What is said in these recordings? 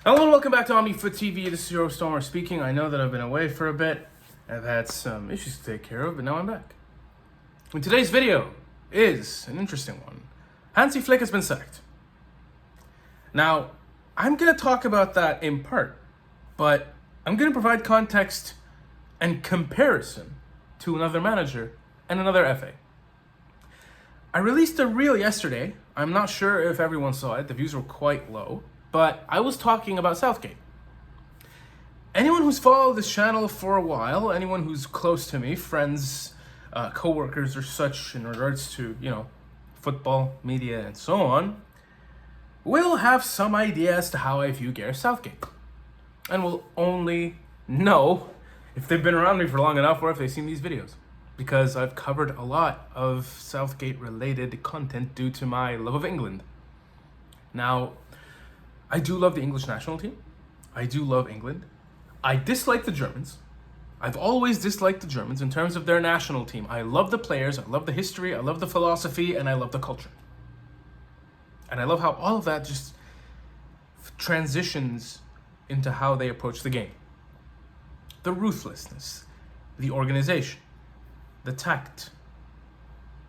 Hello and welcome back to OmniFoot TV. This is your host Omar speaking. I know that I've been away for a bit. I've had some issues to take care of, but now I'm back. And today's video is an interesting one. Hansi Flick has been sacked. Now, I'm going to talk about that in part, but I'm going to provide context and comparison to another manager and another FA. I released a reel yesterday. I'm not sure if everyone saw it. The views were quite low. But I was talking about Southgate. Anyone who's followed this channel for a while, anyone who's close to me, friends, co-workers or such in regards to, football, media, and so on, will have some idea as to how I view Gareth Southgate. And will only know if they've been around me for long enough or if they've seen these videos. Because I've covered a lot of Southgate-related content due to my love of England. Now, I do love the English national team. I do love England. I dislike the Germans. I've always disliked the Germans in terms of their national team. I love the players, I love the history, I love the philosophy, and I love the culture. And I love how all of that just transitions into how they approach the game. The ruthlessness, the organization, the tact,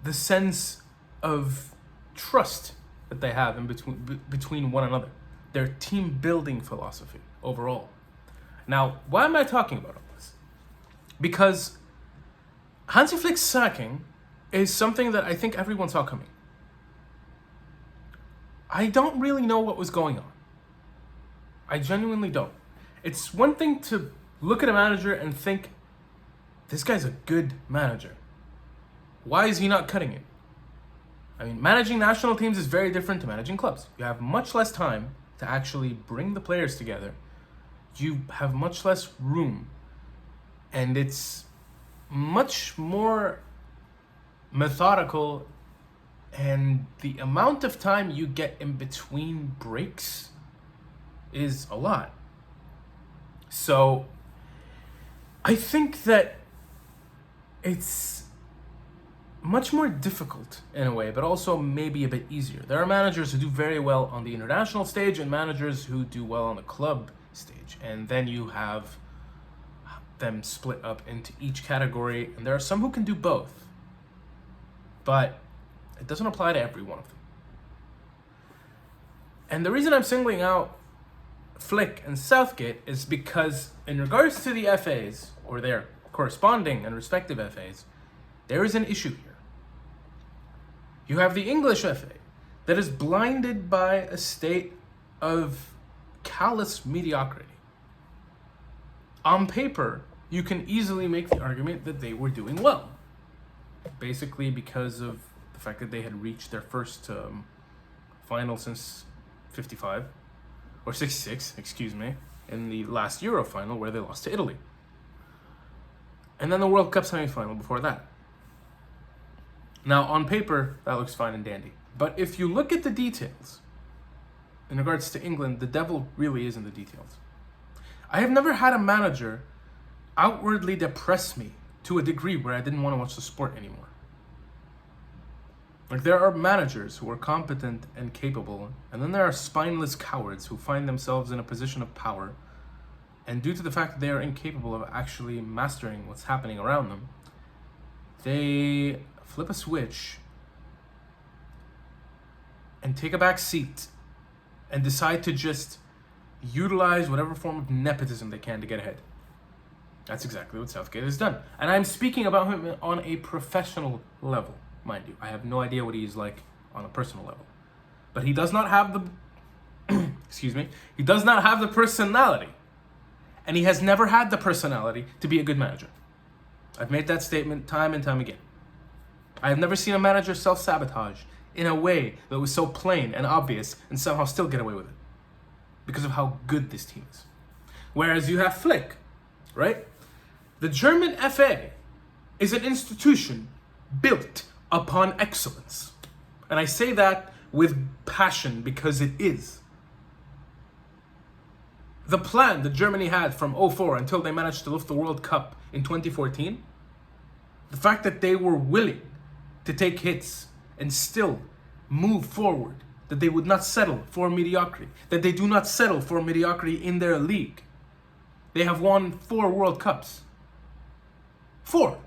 the sense of trust that they have in between one another. Their team building philosophy overall. Now, why am I talking about all this? Because Hansi Flick's sacking is something that I think everyone saw coming. I don't really know what was going on. I genuinely don't. It's one thing to look at a manager and think, this guy's a good manager. Why is he not cutting it? I mean, managing national teams is very different to managing clubs. You have much less time to actually bring the players together. You have much less room, and it's much more methodical, and the amount of time you get in between breaks is a lot. So I think that it's much more difficult in a way, but also maybe a bit easier. There are managers who do very well on the international stage and managers who do well on the club stage. And then you have them split up into each category. And there are some who can do both. But it doesn't apply to every one of them. And the reason I'm singling out Flick and Southgate is because in regards to the FAs, or their corresponding and respective FAs, there is an issue here. You have the English FA that is blinded by a state of callous mediocrity. On paper, you can easily make the argument that they were doing well. Basically because of the fact that they had reached their first final since 55, or 66, excuse me, in the last Euro final where they lost to Italy. And then the World Cup semi-final before that. Now, on paper, that looks fine and dandy. But if you look at the details, in regards to England, the devil really is in the details. I have never had a manager outwardly depress me to a degree where I didn't want to watch the sport anymore. Like, there are managers who are competent and capable, and then there are spineless cowards who find themselves in a position of power, and due to the fact that they are incapable of actually mastering what's happening around them, they flip a switch and take a back seat and decide to just utilize whatever form of nepotism they can to get ahead. That's exactly what Southgate has done. And I'm speaking about him on a professional level, mind you. I have no idea what he's like on a personal level. But he does not have the he does not have the personality. And he has never had the personality to be a good manager. I've made that statement time and time again. I have never seen a manager self-sabotage in a way that was so plain and obvious and somehow still get away with it. Because of how good this team is. Whereas you have Flick, right? The German FA is an institution built upon excellence. And I say that with passion because it is. The plan that Germany had from 2004 until they managed to lift the World Cup in 2014, the fact that they were willing to take hits and still move forward that they would not settle for mediocrity, that they do not settle for mediocrity in their league. They have won 4 World Cups. 4.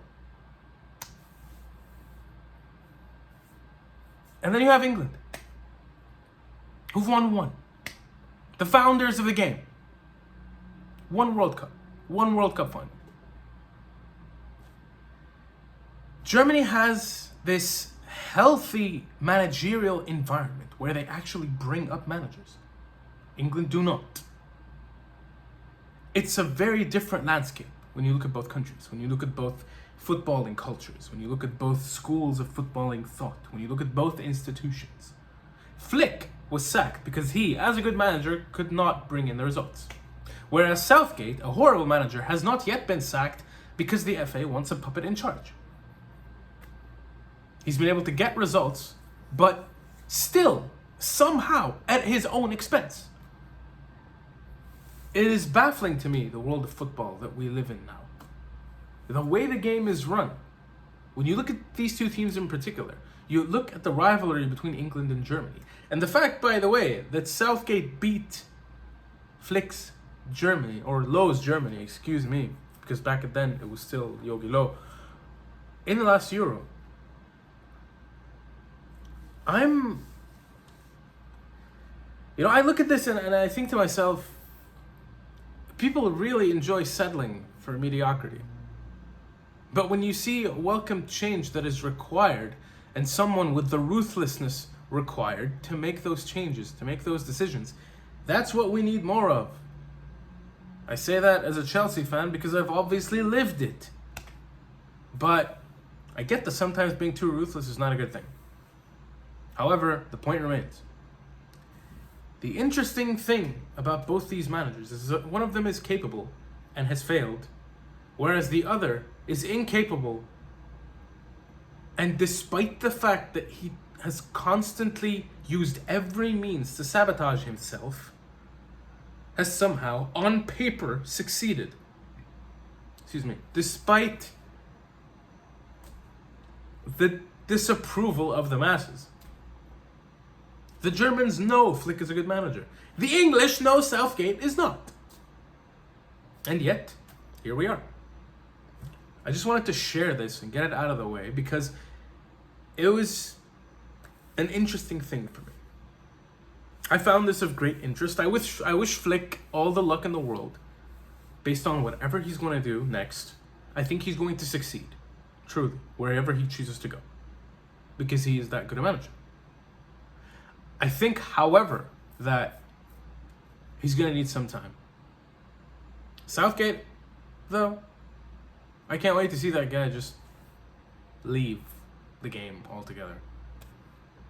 And then you have England, who've won 1. The founders of the game. 1 World Cup. 1 World Cup final. Germany has this healthy managerial environment where they actually bring up managers. England do not. It's a very different landscape when you look at both countries, when you look at both footballing cultures, when you look at both schools of footballing thought, when you look at both institutions. Flick was sacked because he, as a good manager, could not bring in the results. Whereas Southgate, a horrible manager, has not yet been sacked because the FA wants a puppet in charge. He's been able to get results, but still, somehow, at his own expense. It is baffling to me, the world of football that we live in now. The way the game is run. When you look at these 2 teams in particular, you look at the rivalry between England and Germany. And the fact, by the way, that Southgate beat Flick's Germany, or Löw's Germany, excuse me, because back then it was still Jogi Löw, in the last Euro. I look at this and I think to myself, people really enjoy settling for mediocrity. But when you see a welcome change that is required, and someone with the ruthlessness required to make those changes, to make those decisions, that's what we need more of. I say that as a Chelsea fan because I've obviously lived it. But I get that sometimes being too ruthless is not a good thing. However, the point remains. The interesting thing about both these managers is that one of them is capable and has failed, whereas the other is incapable, and despite the fact that he has constantly used every means to sabotage himself, has somehow, on paper, succeeded. Despite the disapproval of the masses. The Germans know Flick is a good manager. The English know Southgate is not. And yet, here we are. I just wanted to share this and get it out of the way because it was an interesting thing for me. I found this of great interest. I wish Flick all the luck in the world. Based on whatever he's going to do next, I think he's going to succeed. Truly, wherever he chooses to go. Because he is that good a manager. I think, however, that he's going to need some time. Southgate, though, I can't wait to see that guy just leave the game altogether.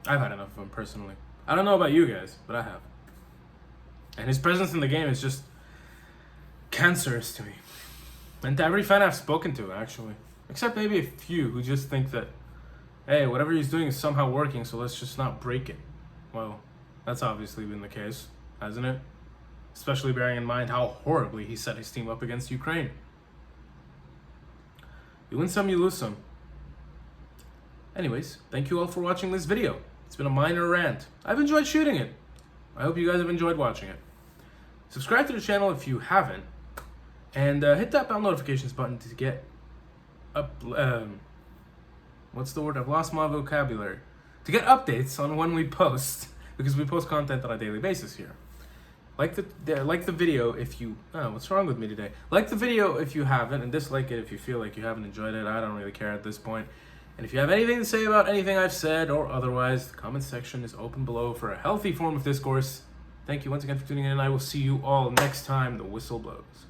I've had enough of him personally. I don't know about you guys, but I have. And his presence in the game is just cancerous to me. And to every fan I've spoken to, actually. Except maybe a few who just think that, hey, whatever he's doing is somehow working, so let's just not break it. Well, that's obviously been the case, hasn't it? Especially bearing in mind how horribly he set his team up against Ukraine. You win some, you lose some. Anyways, thank you all for watching this video. It's been a minor rant. I've enjoyed shooting it. I hope you guys have enjoyed watching it. Subscribe to the channel if you haven't. And hit that bell notifications button to get up... what's the word? I've lost my vocabulary. To get updates on when we post, because we post content on a daily basis here. Like the video if you... Oh, what's wrong with me today? Like the video if you haven't, and dislike it if you feel like you haven't enjoyed it. I don't really care at this point. And if you have anything to say about anything I've said or otherwise, the comment section is open below for a healthy form of discourse. Thank you once again for tuning in, and I will see you all next time the whistle blows.